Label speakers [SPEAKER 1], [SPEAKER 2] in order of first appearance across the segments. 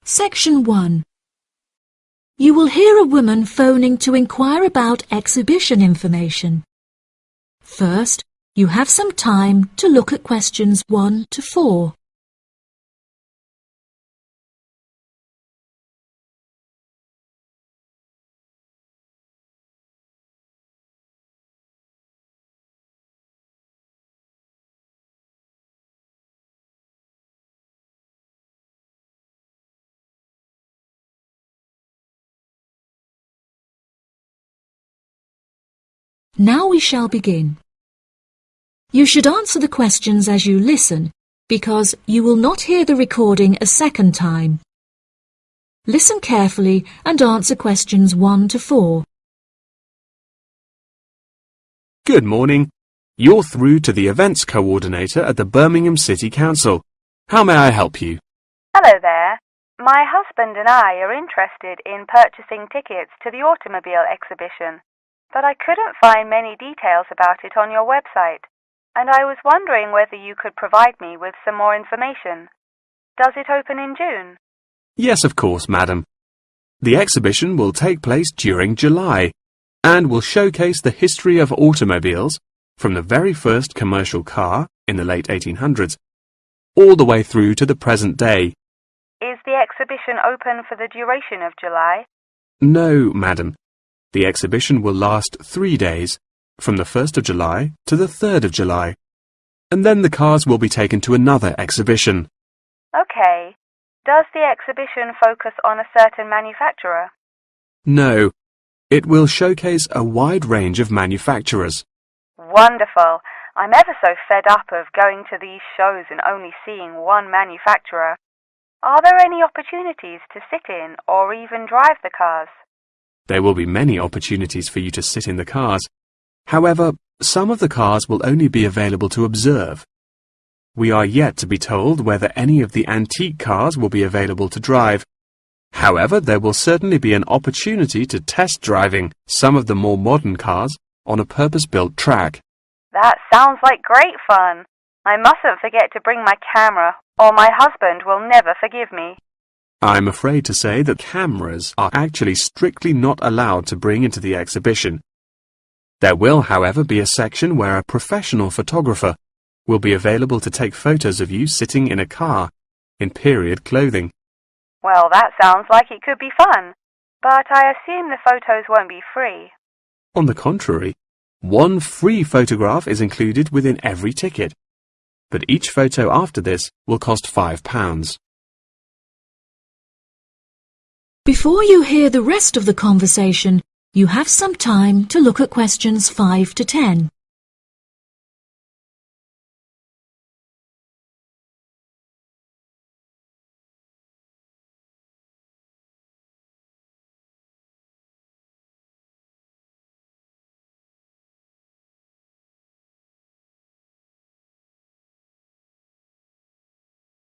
[SPEAKER 1] Section 1. You will hear a woman phoning to inquire about exhibition information. First, you have some time to look at questions 1 to 4. Now we shall begin. You should answer the questions as you listen, because you will not hear the recording a second time. Listen carefully and answer questions 1 to 4.
[SPEAKER 2] Good morning. You're through to the events coordinator at the Birmingham City Council. How may I help you?
[SPEAKER 3] Hello there. My husband and I are interested in purchasing tickets to the automobile exhibition, but I couldn't find many details about it on your website, and I was wondering whether you could provide me with some more information. Does it open in June?
[SPEAKER 2] Yes, of course, madam. The exhibition will take place during July and will showcase the history of automobiles from the very first commercial car in the late 1800s all the way through to the present day.
[SPEAKER 3] Is the exhibition open for the duration of July?
[SPEAKER 2] No, madam. The exhibition will last 3 days, from the 1st of July to the 3rd of July, and then the cars will be taken to another exhibition.
[SPEAKER 3] Okay. Does the exhibition focus on a certain manufacturer?
[SPEAKER 2] No, it will showcase a wide range of manufacturers.
[SPEAKER 3] Wonderful. I'm ever so fed up of going to these shows and only seeing one manufacturer. Are there any opportunities to sit in or even drive the cars?
[SPEAKER 2] There will be many opportunities for you to sit in the cars. However, some of the cars will only be available to observe. We are yet to be told whether any of the antique cars will be available to drive. However, there will certainly be an opportunity to test driving some of the more modern cars on a purpose-built track.
[SPEAKER 3] That sounds like great fun. I mustn't forget to bring my camera, or my husband will never forgive me.
[SPEAKER 2] I'm afraid to say that cameras are actually strictly not allowed to bring into the exhibition. There will, however, be a section where a professional photographer will be available to take photos of you sitting in a car in period clothing.
[SPEAKER 3] Well, that sounds like it could be fun, but I assume the photos won't be free.
[SPEAKER 2] On the contrary, one free photograph is included within every ticket, but each photo after this will cost £5.
[SPEAKER 1] Before you hear the rest of the conversation, you have some time to look at questions 5 to 10.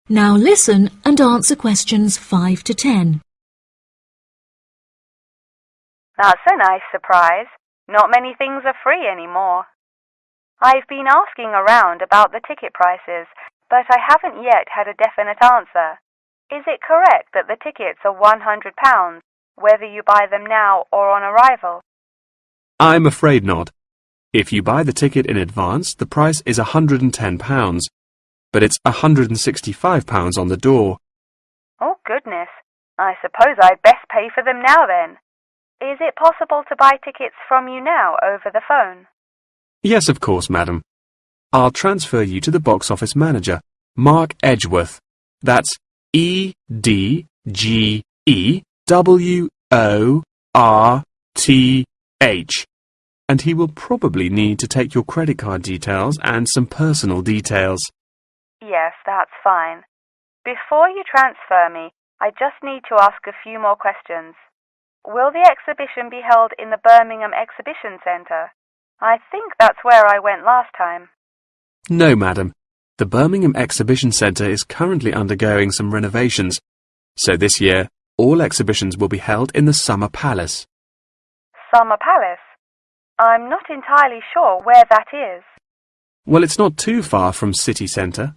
[SPEAKER 1] Now listen and answer questions 5 to 10.
[SPEAKER 3] That's a nice surprise. Not many things are free anymore. I've been asking around about the ticket prices, but I haven't yet had a definite answer. Is it correct that the tickets are £100, whether you buy them now or on arrival?
[SPEAKER 2] I'm afraid not. If you buy the ticket in advance, the price is £110, but it's £165 on the door.
[SPEAKER 3] Oh, goodness. I suppose I'd best pay for them now then. Is it possible to buy tickets from you now over the phone?
[SPEAKER 2] Yes, of course, madam. I'll transfer you to the box office manager, Mark Edgeworth. That's EDGEWORTH. And he will probably need to take your credit card details and some personal details.
[SPEAKER 3] Yes, that's fine. Before you transfer me, I just need to ask a few more questions. Will the exhibition be held in the Birmingham Exhibition Centre? I think that's where I went last time.
[SPEAKER 2] No, madam. The Birmingham Exhibition Centre is currently undergoing some renovations, so this year all exhibitions will be held in the Summer Palace.
[SPEAKER 3] Summer Palace? I'm not entirely sure where that is.
[SPEAKER 2] Well, it's not too far from City Centre.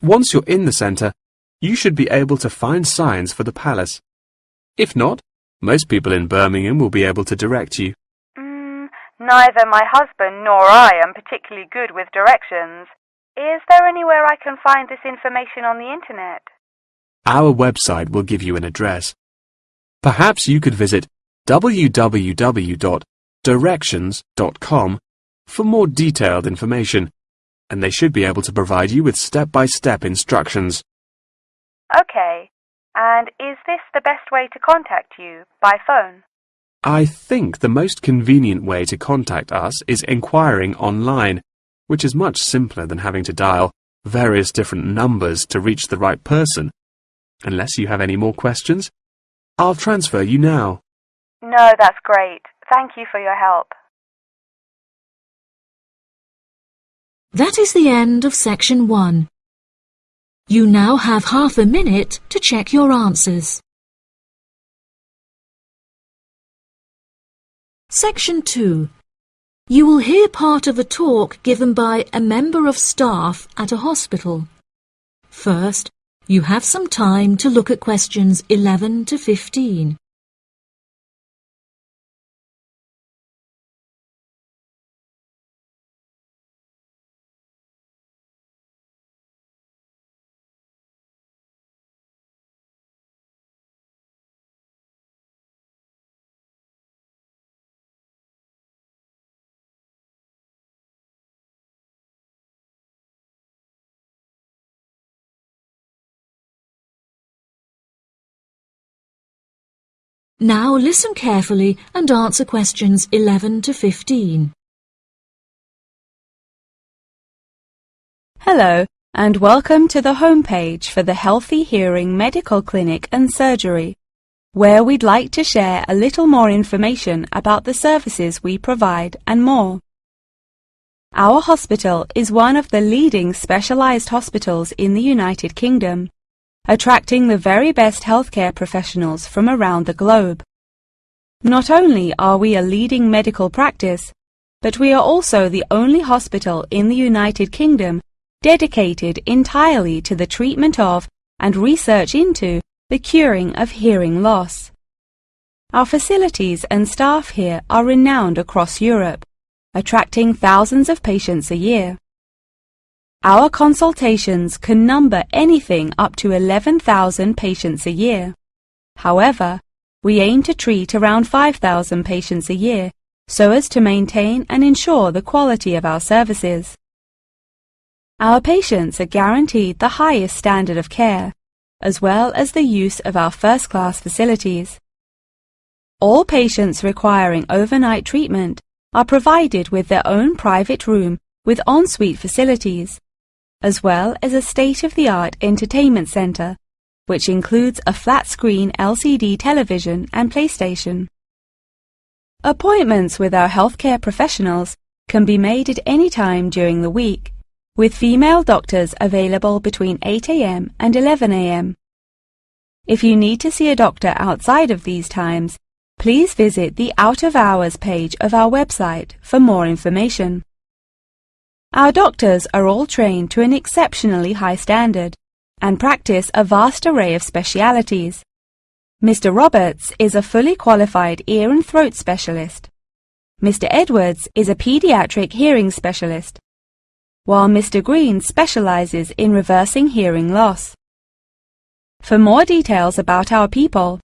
[SPEAKER 2] Once you're in the centre, You should be able to find signs for the palace. If not, most people in Birmingham will be able to direct you.
[SPEAKER 3] Neither my husband nor I am particularly good with directions. Is there anywhere I can find this information on the internet?
[SPEAKER 2] Our website will give you an address. Perhaps you could visit www.directions.com for more detailed information, and they should be able to provide you with step-by-step instructions.
[SPEAKER 3] Okay. And is this the best way to contact you, by phone?
[SPEAKER 2] I think the most convenient way to contact us is inquiring online, which is much simpler than having to dial various different numbers to reach the right person. Unless you have any more questions, I'll transfer you now.
[SPEAKER 3] No, that's great. Thank you for your help.
[SPEAKER 1] That is the end of section 1. You now have half a minute to check your answers. Section 2. You will hear part of a talk given by a member of staff at a hospital. First, you have some time to look at questions 11 to 15. Now listen carefully and answer questions 11 to 15.
[SPEAKER 4] Hello, and welcome to the homepage for the Healthy Hearing Medical Clinic and Surgery, where we'd like to share a little more information about the services we provide and more. Our hospital is one of the leading specialized hospitals in the United Kingdom, attracting the very best healthcare professionals from around the globe. Not only are we a leading medical practice, but we are also the only hospital in the United Kingdom dedicated entirely to the treatment of and research into the curing of hearing loss. Our facilities and staff here are renowned across Europe, attracting thousands of patients a year. Our consultations can number anything up to 11,000 patients a year. However, we aim to treat around 5,000 patients a year so as to maintain and ensure the quality of our services. Our patients are guaranteed the highest standard of care, as well as the use of our first-class facilities. All patients requiring overnight treatment are provided with their own private room with ensuite facilities, as well as a state-of-the-art entertainment center, which includes a flat-screen LCD television and PlayStation. Appointments with our healthcare professionals can be made at any time during the week, with female doctors available between 8 a.m. and 11 a.m. If you need to see a doctor outside of these times, please visit the Out of Hours page of our website for more information. Our doctors are all trained to an exceptionally high standard and practice a vast array of specialities. Mr. Roberts is a fully qualified ear and throat specialist. Mr. Edwards is a pediatric hearing specialist, while Mr. Green specializes in reversing hearing loss. For more details about our people,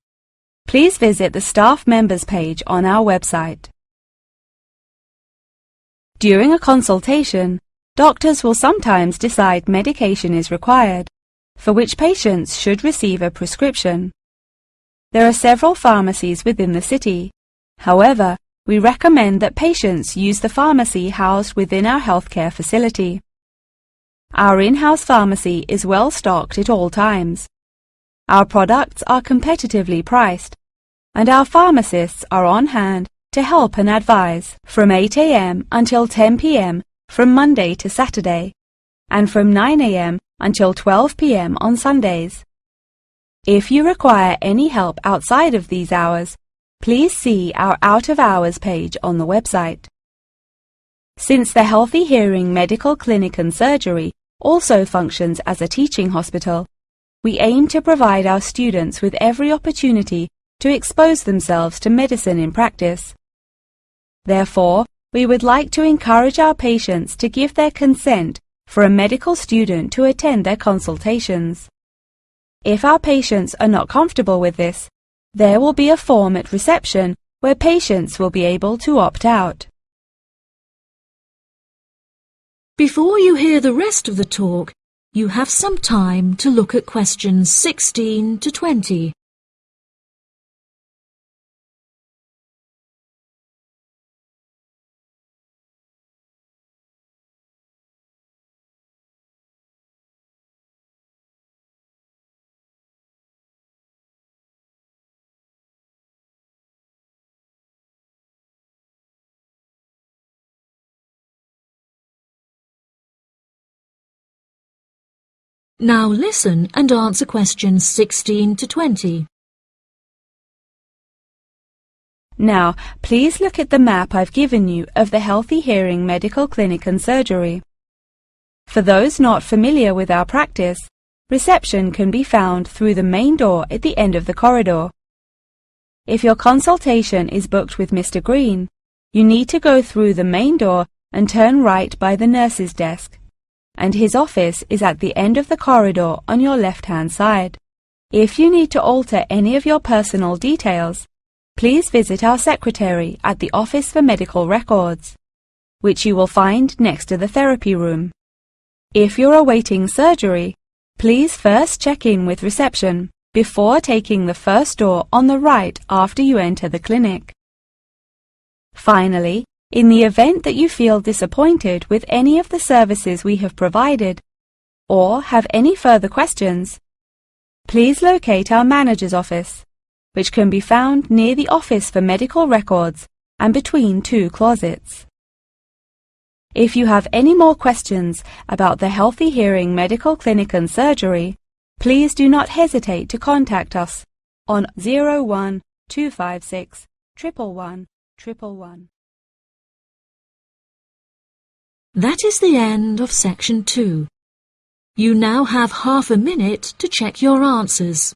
[SPEAKER 4] please visit the staff members page on our website. During a consultation, doctors will sometimes decide medication is required, for which patients should receive a prescription. There are several pharmacies within the city. However, we recommend that patients use the pharmacy housed within our healthcare facility. Our in-house pharmacy is well stocked at all times. Our products are competitively priced, and our pharmacists are on hand to help and advise from 8 a.m. until 10 p.m. from Monday to Saturday, and from 9 a.m. until 12 p.m. on Sundays. If you require any help outside of these hours, please see our Out of Hours page on the website. Since the Healthy Hearing Medical Clinic and Surgery also functions as a teaching hospital, we aim to provide our students with every opportunity to expose themselves to medicine in practice. Therefore, we would like to encourage our patients to give their consent for a medical student to attend their consultations. If our patients are not comfortable with this, there will be a form at reception where patients will be able to opt out.
[SPEAKER 1] Before you hear the rest of the talk, you have some time to look at questions 16 to 20. Now listen and answer questions 16 to 20.
[SPEAKER 4] Now, please look at the map I've given you of the Healthy Hearing Medical Clinic and Surgery. For those not familiar with our practice, reception can be found through the main door at the end of the corridor. If your consultation is booked with Mr. Green, you need to go through the main door and turn right by the nurse's desk, and his office is at the end of the corridor on your left-hand side. If you need to alter any of your personal details, please visit our secretary at the Office for Medical Records, which you will find next to the therapy room. If you're awaiting surgery, please first check in with reception before taking the first door on the right after you enter the clinic. Finally, in the event that you feel disappointed with any of the services we have provided, or have any further questions, please locate our manager's office, which can be found near the Office for Medical Records and between two closets. If you have any more questions about the Healthy Hearing Medical Clinic and Surgery, please do not hesitate to contact us on 01 256 111 111.
[SPEAKER 1] That is the end of section 2. You now have half a minute to check your answers.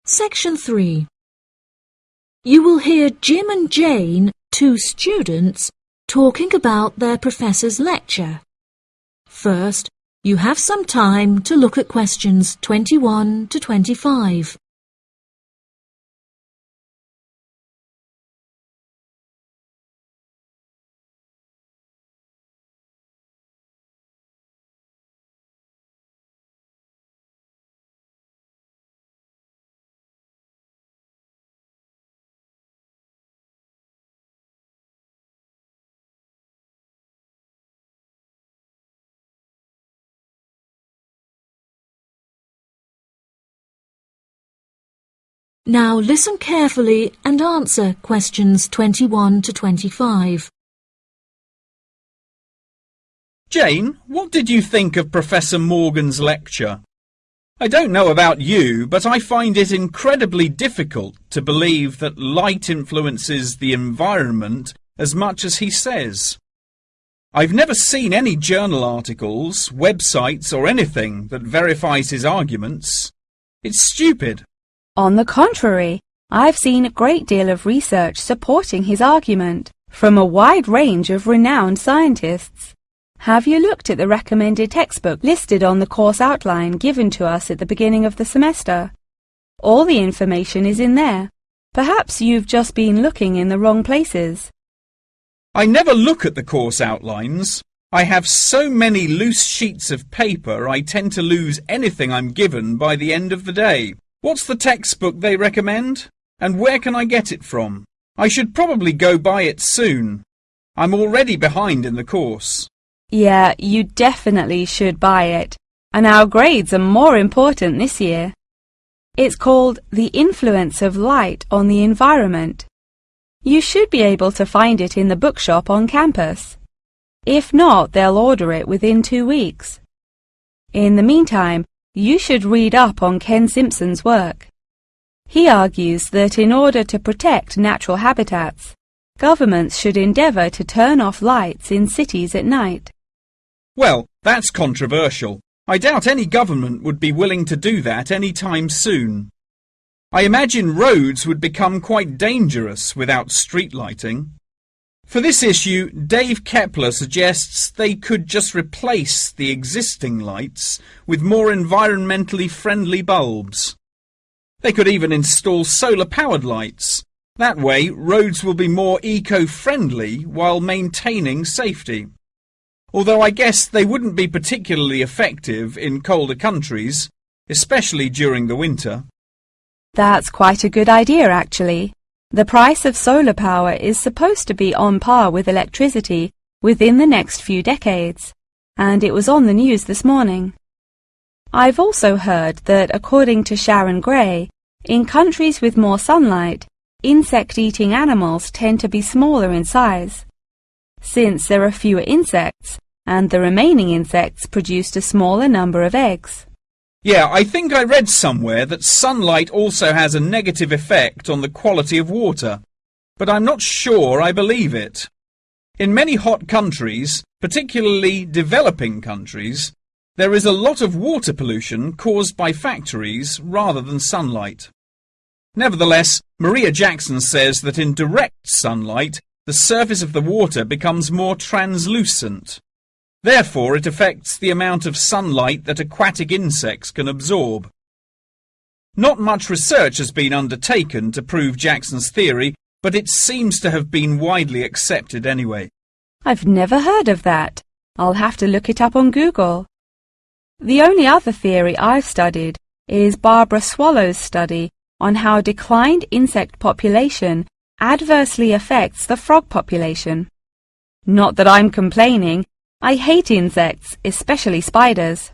[SPEAKER 1] Section 3. You will hear Jim and Jane, two students, talking about their professor's lecture. First, you have some time to look at questions 21 to 25. Now listen carefully and answer questions 21 to 25.
[SPEAKER 5] Jane, what did you think of Professor Morgan's lecture? I don't know about you, but I find it incredibly difficult to believe that light influences the environment as much as he says. I've never seen any journal articles, websites or anything that verifies his arguments. It's stupid.
[SPEAKER 4] On the contrary, I've seen a great deal of research supporting his argument from a wide range of renowned scientists. Have you looked at the recommended textbook listed on the course outline given to us at the beginning of the semester? All the information is in there. Perhaps you've just been looking in the wrong places.
[SPEAKER 5] I never look at the course outlines. I have so many loose sheets of paper I tend to lose anything I'm given by the end of the day. What's the textbook they recommend? And where can I get it from? I should probably go buy it soon. I'm already behind in the course.
[SPEAKER 4] Yeah, you definitely should buy it. And our grades are more important this year. It's called The Influence of Light on the Environment. You should be able to find it in the bookshop on campus. If not, they'll order it within 2 weeks. In the meantime, you should read up on Ken Simpson's work. He argues that in order to protect natural habitats, governments should endeavour to turn off lights in cities at night.
[SPEAKER 5] Well, that's controversial. I doubt any government would be willing to do that any time soon. I imagine roads would become quite dangerous without street lighting. For this issue, Dave Kepler suggests they could just replace the existing lights with more environmentally friendly bulbs. They could even install solar-powered lights. That way, roads will be more eco-friendly while maintaining safety. Although I guess they wouldn't be particularly effective in colder countries, especially during the winter.
[SPEAKER 4] That's quite a good idea, actually. The price of solar power is supposed to be on par with electricity within the next few decades, and it was on the news this morning. I've also heard that, according to Sharon Gray, in countries with more sunlight, insect-eating animals tend to be smaller in size. Since there are fewer insects, and the remaining insects produced a smaller number of eggs.
[SPEAKER 5] Yeah, I think I read somewhere that sunlight also has a negative effect on the quality of water, but I'm not sure I believe it. In many hot countries, particularly developing countries, there is a lot of water pollution caused by factories rather than sunlight. Nevertheless, Maria Jackson says that in direct sunlight, the surface of the water becomes more translucent. Therefore, it affects the amount of sunlight that aquatic insects can absorb. Not much research has been undertaken to prove Jackson's theory, but it seems to have been widely accepted anyway.
[SPEAKER 4] I've never heard of that. I'll have to look it up on Google. The only other theory I've studied is Barbara Swallow's study on how declined insect population adversely affects the frog population. Not that I'm complaining. I hate insects, especially spiders.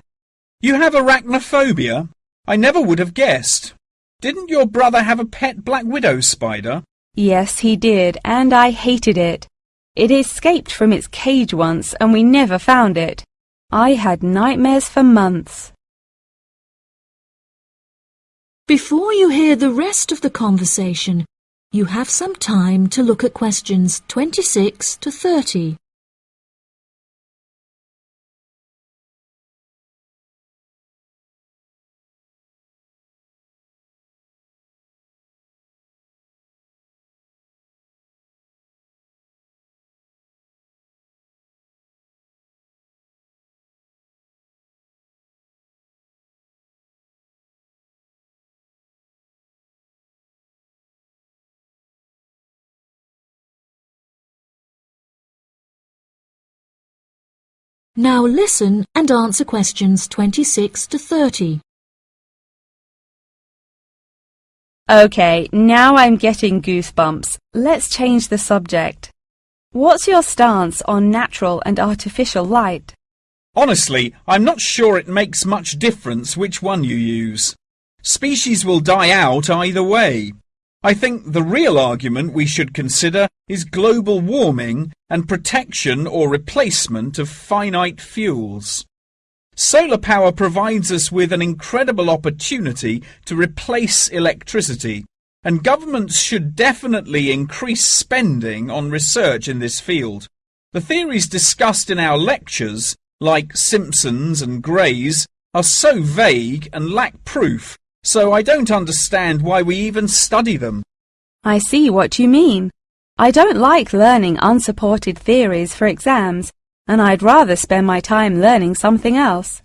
[SPEAKER 5] You have arachnophobia? I never would have guessed. Didn't your brother have a pet black widow spider?
[SPEAKER 4] Yes, he did, and I hated it. It escaped from its cage once, and we never found it. I had nightmares for months.
[SPEAKER 1] Before you hear the rest of the conversation, you have some time to look at questions 26 to 30. Now listen and answer questions 26 to 30.
[SPEAKER 4] Okay, now I'm getting goosebumps. Let's change the subject. What's your stance on natural and artificial light?
[SPEAKER 5] Honestly, I'm not sure it makes much difference which one you use. Species will die out either way. I think the real argument we should consider is global warming and protection or replacement of finite fuels. Solar power provides us with an incredible opportunity to replace electricity, and governments should definitely increase spending on research in this field. The theories discussed in our lectures, like Simpson's and Gray's, are so vague and lack proof, so I don't understand why we even study them.
[SPEAKER 4] I see what you mean. I don't like learning unsupported theories for exams, and I'd rather spend my time learning something else.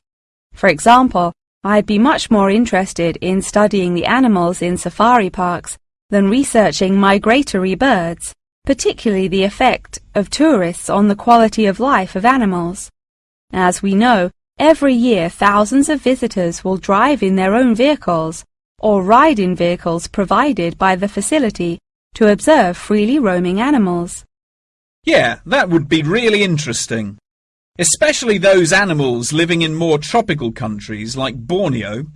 [SPEAKER 4] For example, I'd be much more interested in studying the animals in safari parks than researching migratory birds, particularly the effect of tourists on the quality of life of animals. As we know, every year thousands of visitors will drive in their own vehicles or ride in vehicles provided by the facility to observe freely roaming animals.
[SPEAKER 5] Yeah, that would be really interesting. Especially those animals living in more tropical countries like Borneo.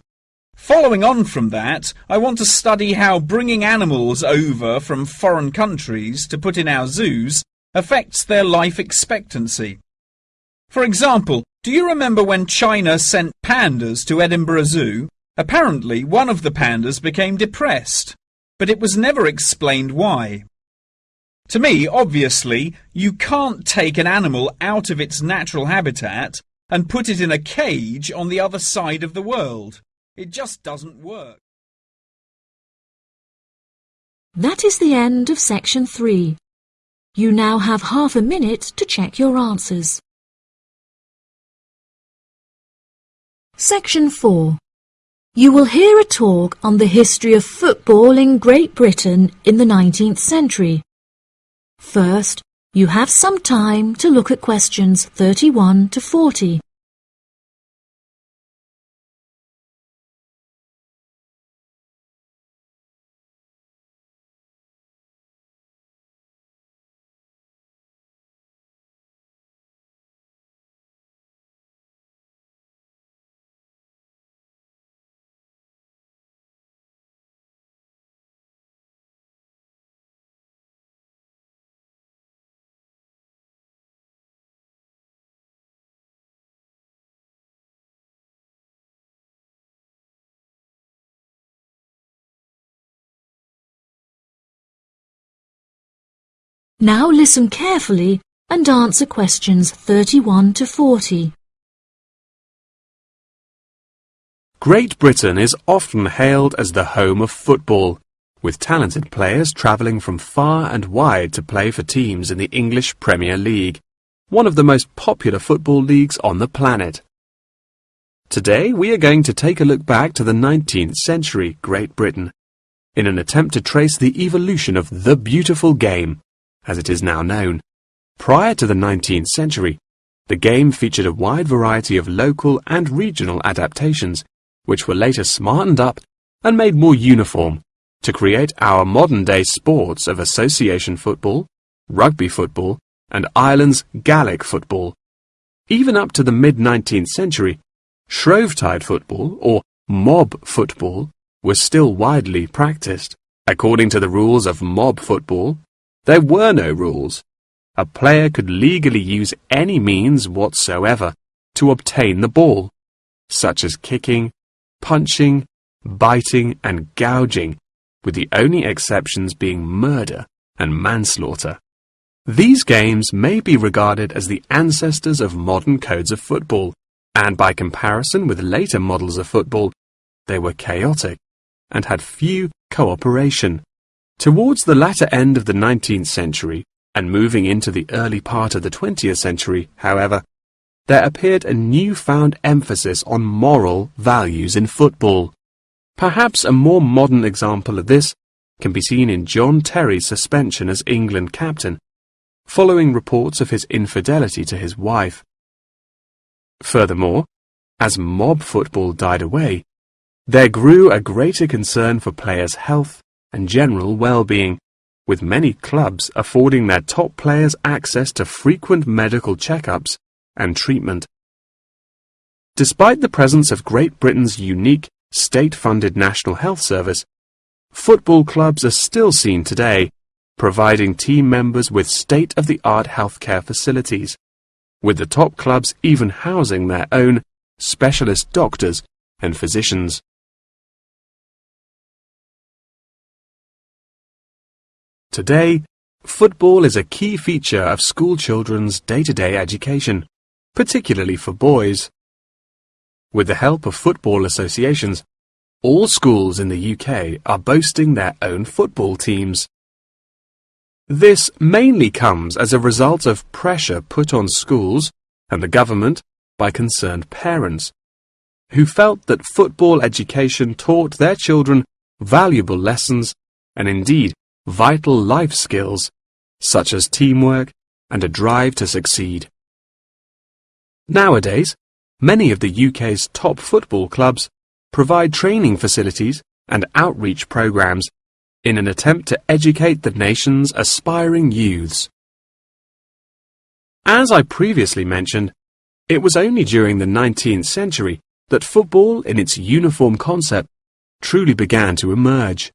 [SPEAKER 5] Following on from that, I want to study how bringing animals over from foreign countries to put in our zoos affects their life expectancy. For example, do you remember when China sent pandas to Edinburgh Zoo? Apparently, one of the pandas became depressed, but it was never explained why. To me, obviously, you can't take an animal out of its natural habitat and put it in a cage on the other side of the world. It just doesn't work.
[SPEAKER 1] That is the end of section 3. You now have half a minute to check your answers. Section 4. You will hear a talk on the history of football in Great Britain in the 19th century. First, you have some time to look at questions 31 to 40. Now listen carefully and answer questions 31 to 40.
[SPEAKER 2] Great Britain is often hailed as the home of football, with talented players travelling from far and wide to play for teams in the English Premier League, one of the most popular football leagues on the planet. Today we are going to take a look back to the 19th century Great Britain, in an attempt to trace the evolution of the beautiful game, as it is now known. Prior to the 19th century, the game featured a wide variety of local and regional adaptations, which were later smartened up and made more uniform to create our modern-day sports of association football, rugby football, and Ireland's Gaelic football. Even up to the mid-19th century, Shrovetide football, or mob football, was still widely practiced. According to the rules of mob football, there were no rules. A player could legally use any means whatsoever to obtain the ball, such as kicking, punching, biting, and gouging, with the only exceptions being murder and manslaughter. These games may be regarded as the ancestors of modern codes of football, and by comparison with later models of football, they were chaotic and had few cooperation. Towards the latter end of the 19th century, and moving into the early part of the 20th century, however, there appeared a newfound emphasis on moral values in football. Perhaps a more modern example of this can be seen in John Terry's suspension as England captain, following reports of his infidelity to his wife. Furthermore, as mob football died away, there grew a greater concern for players' health and general well-being, with many clubs affording their top players access to frequent medical checkups and treatment. Despite the presence of Great Britain's unique state-funded National Health Service, football clubs are still seen today, providing team members with state-of-the-art healthcare facilities, with the top clubs even housing their own specialist doctors and physicians. Today, football is a key feature of school children's day-to-day education, particularly for boys. With the help of football associations, all schools in the UK are boasting their own football teams. This mainly comes as a result of pressure put on schools and the government by concerned parents, who felt that football education taught their children valuable lessons and indeed vital life skills, such as teamwork and a drive to succeed. Nowadays, many of the UK's top football clubs provide training facilities and outreach programs in an attempt to educate the nation's aspiring youths. As I previously mentioned, it was only during the 19th century that football in its uniform concept truly began to emerge,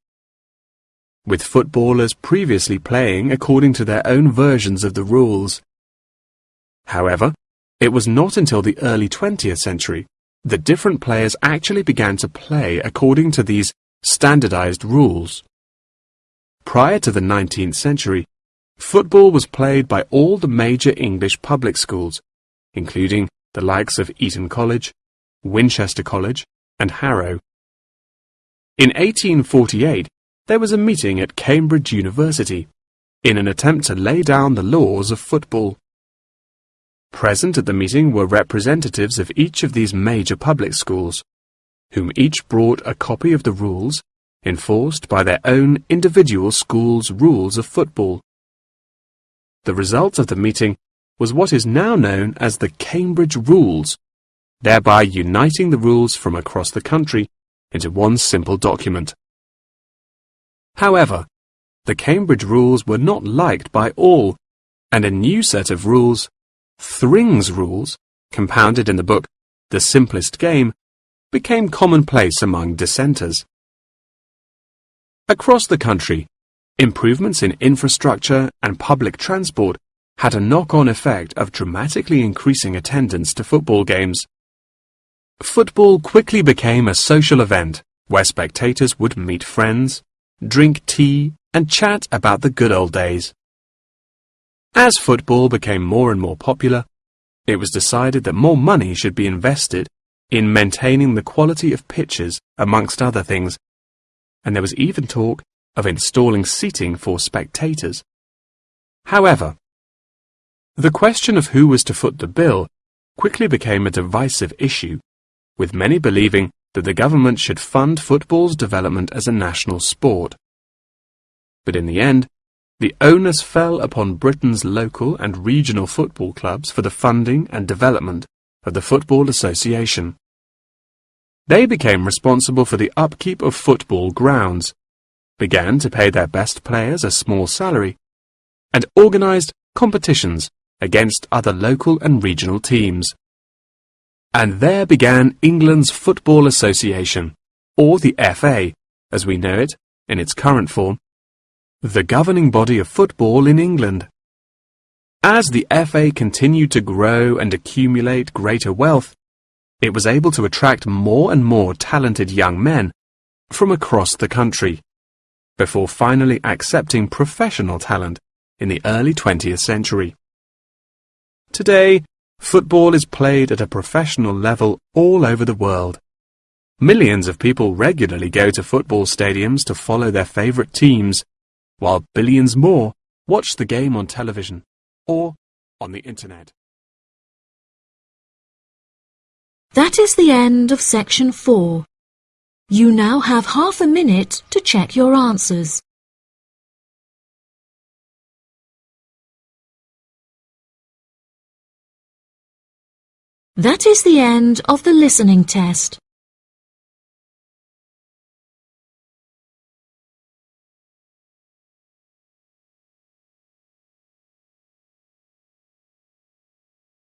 [SPEAKER 2] with footballers previously playing according to their own versions of the rules. However, it was not until the early 20th century that different players actually began to play according to these standardized rules. Prior to the 19th century, football was played by all the major English public schools, including the likes of Eton College, Winchester College, and Harrow. In 1848, there was a meeting at Cambridge University in an attempt to lay down the laws of football. Present at the meeting were representatives of each of these major public schools, whom each brought a copy of the rules enforced by their own individual school's rules of football. The result of the meeting was what is now known as the Cambridge Rules, thereby uniting the rules from across the country into one simple document. However, the Cambridge Rules were not liked by all, and a new set of rules, Thring's Rules, compounded in the book The Simplest Game, became commonplace among dissenters. Across the country, improvements in infrastructure and public transport had a knock-on effect of dramatically increasing attendance to football games. Football quickly became a social event where spectators would meet friends, drink tea, and chat about the good old days. As football became more and more popular, it was decided that more money should be invested in maintaining the quality of pitches, amongst other things, and there was even talk of installing seating for spectators. However, the question of who was to foot the bill quickly became a divisive issue, with many believing that the government should fund football's development as a national sport. But in the end, the onus fell upon Britain's local and regional football clubs for the funding and development of the Football Association. They became responsible for the upkeep of football grounds, began to pay their best players a small salary, and organised competitions against other local and regional teams. And there began England's Football Association, or the FA, as we know it in its current form, the governing body of football in England. As the FA continued to grow and accumulate greater wealth, it was able to attract more and more talented young men from across the country, before finally accepting professional talent in the early 20th century. Today, football is played at a professional level all over the world. Millions of people regularly go to football stadiums to follow their favourite teams, while billions more watch the game on television or on the internet.
[SPEAKER 1] That is the end of section 4. You now have half a minute to check your answers. That is the end of the listening test.